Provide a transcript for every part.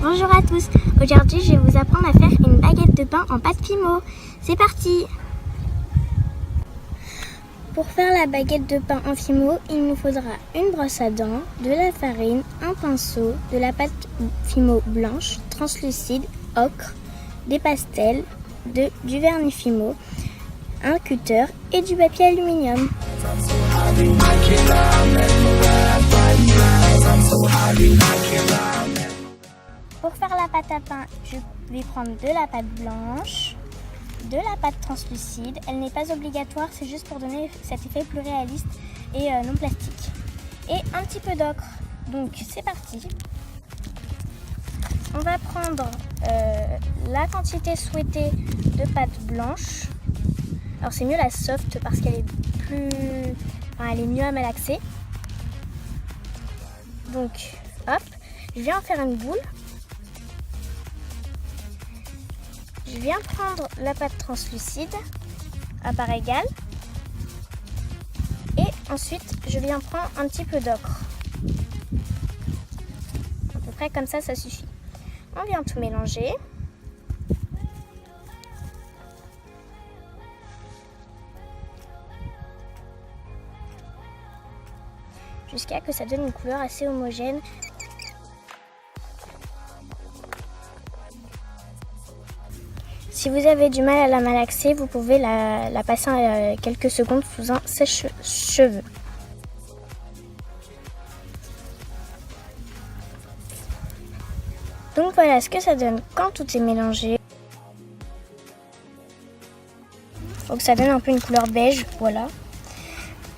Bonjour à tous, aujourd'hui je vais vous apprendre à faire une baguette de pain en pâte Fimo. C'est parti! Pour faire la baguette de pain en Fimo, il nous faudra une brosse à dents, de la farine, un pinceau, de la pâte Fimo blanche, translucide, ocre, des pastels, du vernis Fimo, un cutter et du papier aluminium. Pour faire la pâte à pain, je vais prendre de la pâte blanche, de la pâte translucide. Elle n'est pas obligatoire, c'est juste pour donner cet effet plus réaliste et non plastique. Et un petit peu d'ocre. Donc c'est parti. On va prendre la quantité souhaitée de pâte blanche. Alors c'est mieux la soft parce qu'elle est elle est mieux à malaxer. Donc hop, je viens en faire une boule. Je viens prendre la pâte translucide à part égale et ensuite je viens prendre un petit peu d'ocre. À peu près comme ça suffit. On vient tout mélanger. Jusqu'à que ça donne une couleur assez homogène. Si vous avez du mal à la malaxer, vous pouvez la passer quelques secondes sous un sèche-cheveux. Donc voilà ce que ça donne quand tout est mélangé. Donc ça donne un peu une couleur beige, voilà.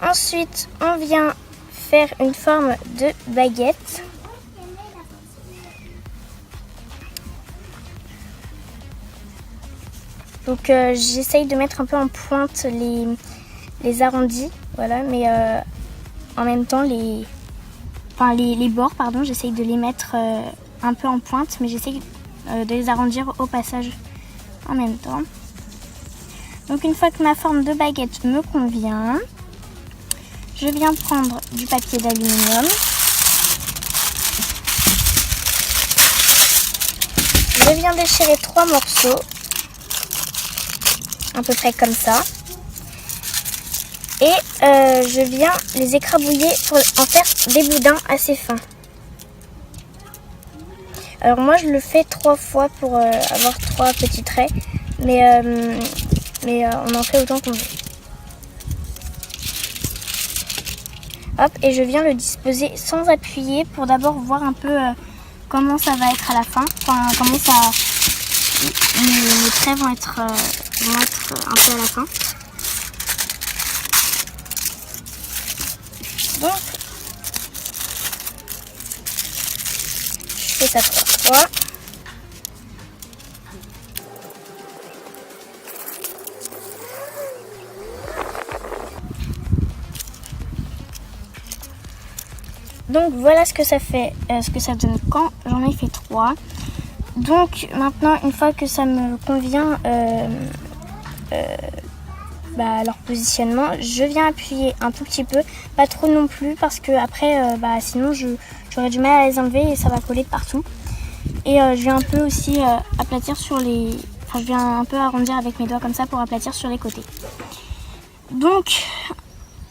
Ensuite, on vient faire une forme de baguette. Donc j'essaye de mettre un peu en pointe les arrondis, voilà, mais en même temps les bords, pardon, j'essaye de les mettre un peu en pointe, mais j'essaye de les arrondir au passage en même temps. Donc une fois que ma forme de baguette me convient, je viens prendre du papier d'aluminium. Je viens déchirer 3 morceaux. À peu près comme ça. Et je viens les écrabouiller pour en faire des boudins assez fins. Alors moi je le fais 3 fois pour avoir 3 petits traits. Mais on en fait autant qu'on veut. Hop, et je viens le disposer sans appuyer pour d'abord voir un peu comment ça va être à la fin. Enfin, comment ça... Les traits vont être un peu à la fin. Donc, je fais ça 3 fois. Donc voilà ce que ça fait, ce que ça donne quand j'en ai fait 3. Donc maintenant, une fois que ça me convient leur positionnement, je viens appuyer un tout petit peu, pas trop non plus parce que après sinon j'aurais du mal à les enlever et ça va coller de partout. Et je viens un peu aussi aplatir je viens un peu arrondir avec mes doigts comme ça pour aplatir sur les côtés. Donc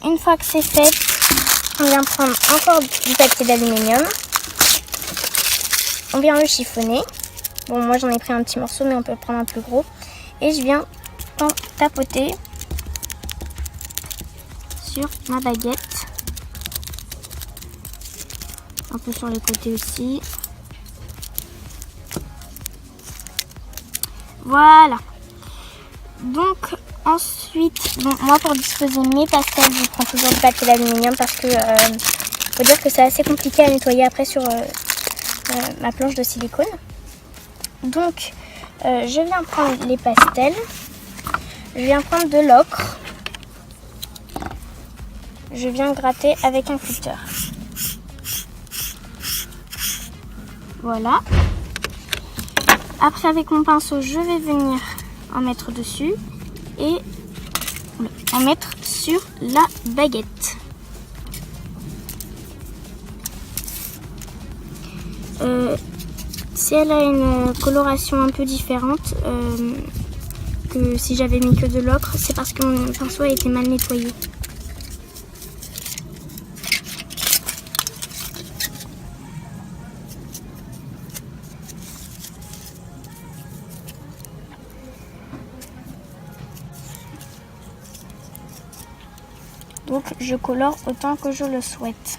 une fois que c'est fait, on vient prendre encore du papier d'aluminium, on vient le chiffonner. Bon, moi j'en ai pris un petit morceau, mais on peut prendre un plus gros. Et je viens tapoter sur ma baguette. Un peu sur les côtés aussi. Voilà. Donc ensuite, moi pour disposer mes pastels, je prends toujours du papier d'aluminium parce que faut dire que c'est assez compliqué à nettoyer après sur ma planche de silicone. Donc je viens prendre les pastels, je viens prendre de l'ocre, je viens gratter avec un cutter. Voilà. Après avec mon pinceau, je vais venir en mettre dessus et en mettre sur la baguette. Si elle a une coloration un peu différente que si j'avais mis que de l'ocre, c'est parce que mon pinceau a été mal nettoyé. Donc je colore autant que je le souhaite.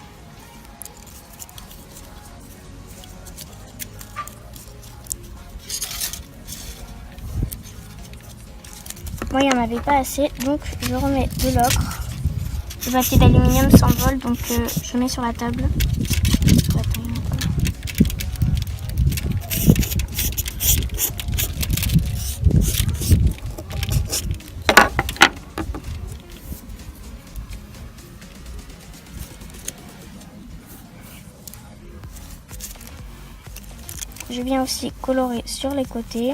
Moi, il n'y en avait pas assez, donc je remets de l'ocre. Le papier d'aluminium s'envole, donc je mets sur la table. Je viens aussi colorer sur les côtés.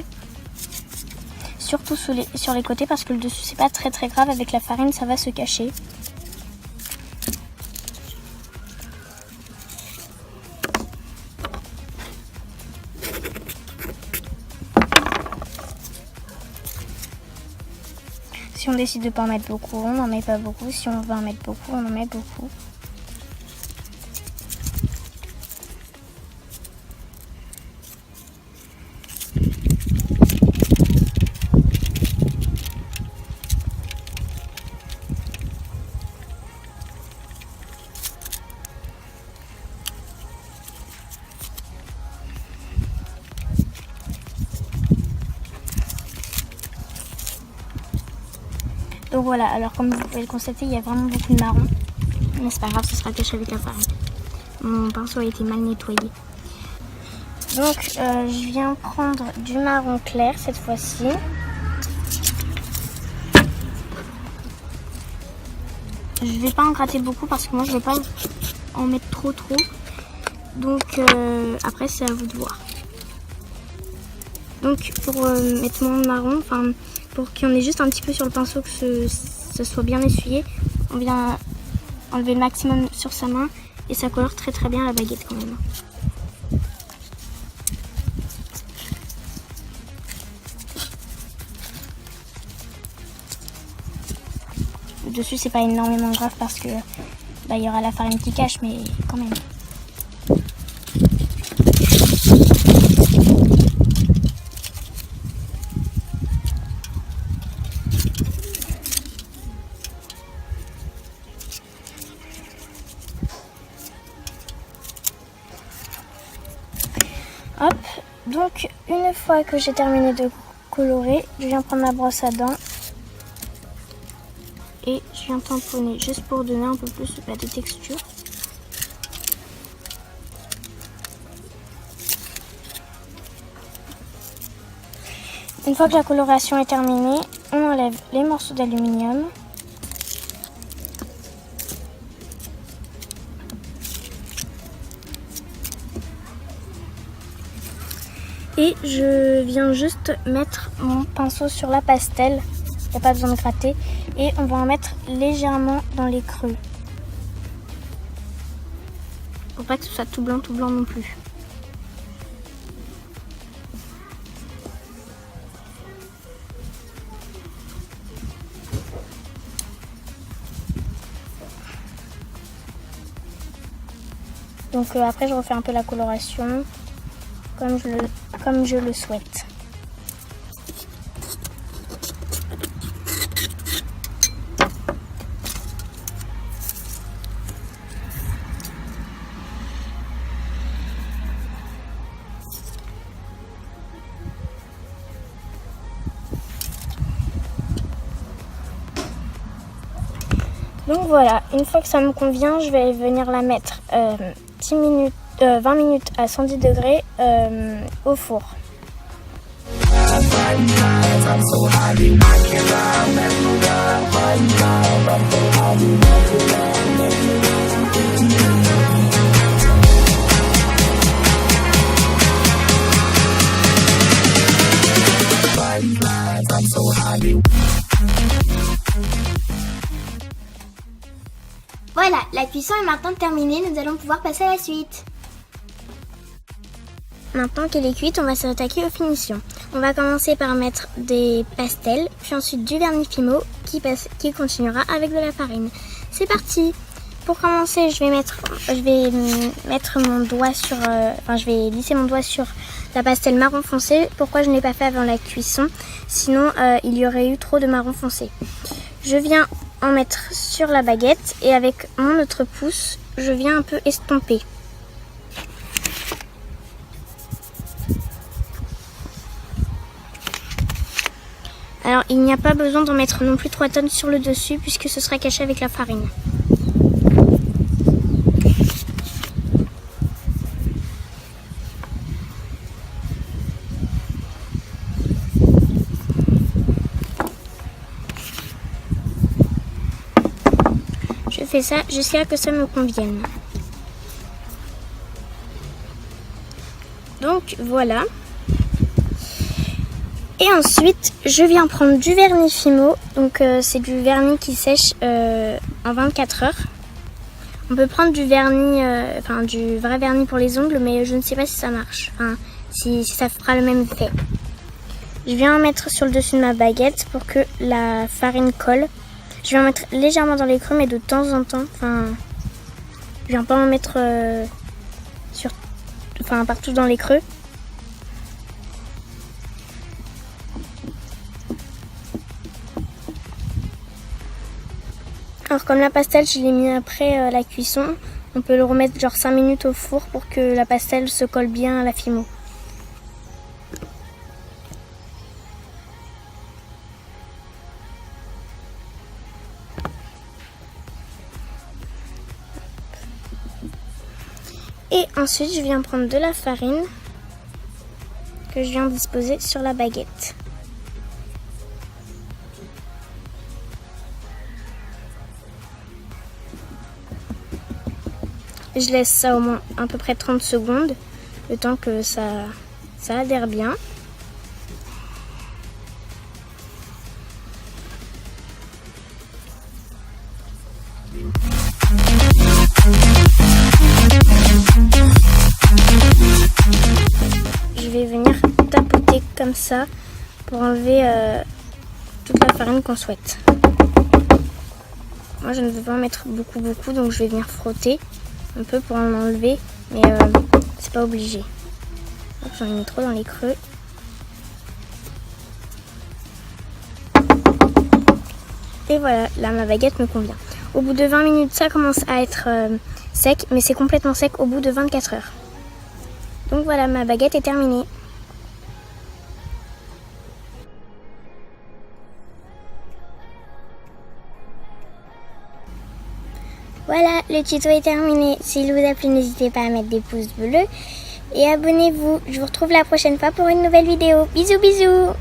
Surtout sur les côtés parce que le dessus c'est pas très grave, avec la farine ça va se cacher. Si on décide de pas en mettre beaucoup, on n'en met pas beaucoup. Si on veut en mettre beaucoup, on en met beaucoup. Donc voilà, alors comme vous pouvez le constater, il y a vraiment beaucoup de marron. Mais c'est pas grave, ce sera caché avec la farine. Mon pinceau a été mal nettoyé. Donc je viens prendre du marron clair cette fois-ci. Je vais pas en gratter beaucoup parce que moi je vais pas en mettre trop. Donc après c'est à vous de voir. Donc pour mettre mon marron, enfin pour qu'il y en ait juste un petit peu sur le pinceau, que ce soit bien essuyé, on vient enlever le maximum sur sa main et ça colore très bien la baguette quand même. Le dessus c'est pas énormément grave parce que il y aura la farine qui cache, mais quand même. Hop, donc une fois que j'ai terminé de colorer, je viens prendre ma brosse à dents et je viens tamponner juste pour donner un peu plus de texture. Une fois que la coloration est terminée, on enlève les morceaux d'aluminium. Et je viens juste mettre mon pinceau sur la pastel, il n'y a pas besoin de gratter, et on va en mettre légèrement dans les creux. Pour pas que ce soit tout blanc non plus. Donc après je refais un peu la coloration comme je le souhaite. Donc voilà, une fois que ça me convient, je vais venir la mettre 20 minutes à 110 degrés au four. Voilà, la cuisson est maintenant terminée, nous allons pouvoir passer à la suite. maintenant qu'elle est cuite, on va s'attaquer aux finitions. On va commencer par mettre des pastels, puis ensuite du vernis Fimo qui continuera avec de la farine. C'est parti! Pour commencer, je vais mettre mon doigt sur, je vais glisser mon doigt sur la pastel marron foncé. Pourquoi je ne l'ai pas fait avant la cuisson? Sinon, il y aurait eu trop de marron foncé. Je viens en mettre sur la baguette et avec mon autre pouce, je viens un peu estomper. Alors, il n'y a pas besoin d'en mettre non plus 3 tonnes sur le dessus puisque ce sera caché avec la farine. Je fais ça jusqu'à que ça me convienne. Donc voilà. Et ensuite, je viens prendre du vernis Fimo. Donc c'est du vernis qui sèche en 24 heures. On peut prendre du vernis, du vrai vernis pour les ongles, mais je ne sais pas si ça marche. Si ça fera le même effet. Je viens en mettre sur le dessus de ma baguette pour que la farine colle. Je vais en mettre légèrement dans les creux, mais de temps en temps. Je viens pas en mettre partout dans les creux. Alors comme la pastel, je l'ai mis après la cuisson, on peut le remettre genre 5 minutes au four pour que la pastel se colle bien à la Fimo. Et ensuite, je viens prendre de la farine que je viens disposer sur la baguette. Je laisse ça au moins à peu près 30 secondes, le temps que ça adhère bien. Je vais venir tapoter comme ça pour enlever toute la farine qu'on souhaite. Moi je ne veux pas en mettre beaucoup donc je vais venir frotter un peu pour en enlever, mais c'est pas obligé. J'en ai mis trop dans les creux. Et voilà, là ma baguette me convient. Au bout de 20 minutes, ça commence à être sec, mais c'est complètement sec au bout de 24 heures. Donc voilà, ma baguette est terminée. Voilà, le tuto est terminé. S'il vous a plu, n'hésitez pas à mettre des pouces bleus et abonnez-vous. Je vous retrouve la prochaine fois pour une nouvelle vidéo. Bisous bisous.